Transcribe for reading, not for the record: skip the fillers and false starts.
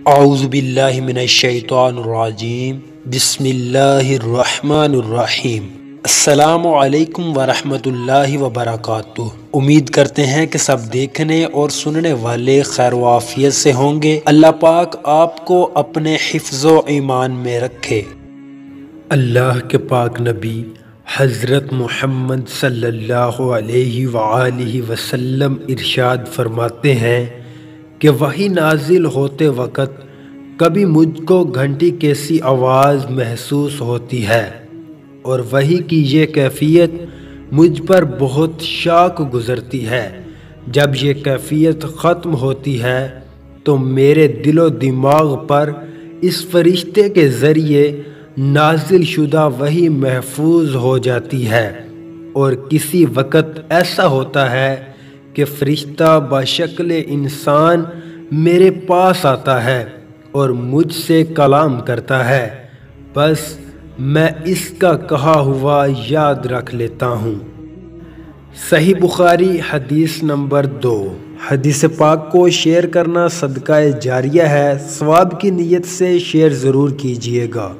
اعوذ باللہ من الشیطان الرجیم بسم اللہ الرحمن الرحیم۔ السلام علیکم ورحمۃ اللہ وبرکاتہ۔ امید کرتے ہیں کہ سب دیکھنے اور سننے والے خیر و عافیت سے ہوں گے۔ اللہ پاک آپ کو اپنے حفظ و ایمان میں رکھے۔ اللہ کے پاک نبی حضرت محمد صلی اللہ علیہ وآلہ وسلم ارشاد فرماتے ہیں کہ وحی نازل ہوتے وقت کبھی مجھ کو گھنٹی کیسی آواز محسوس ہوتی ہے، اور وحی کی یہ کیفیت مجھ پر بہت شاق گزرتی ہے۔ جب یہ کیفیت ختم ہوتی ہے تو میرے دل و دماغ پر اس فرشتے کے ذریعے نازل شدہ وحی محفوظ ہو جاتی ہے، اور کسی وقت ایسا ہوتا ہے کہ فرشتہ بشکل انسان میرے پاس آتا ہے اور مجھ سے کلام کرتا ہے، بس میں اس کا کہا ہوا یاد رکھ لیتا ہوں۔ صحیح بخاری حدیث نمبر 2۔ حدیث پاک کو شیئر کرنا صدقہ جاریہ ہے، ثواب کی نیت سے شیئر ضرور کیجیے گا۔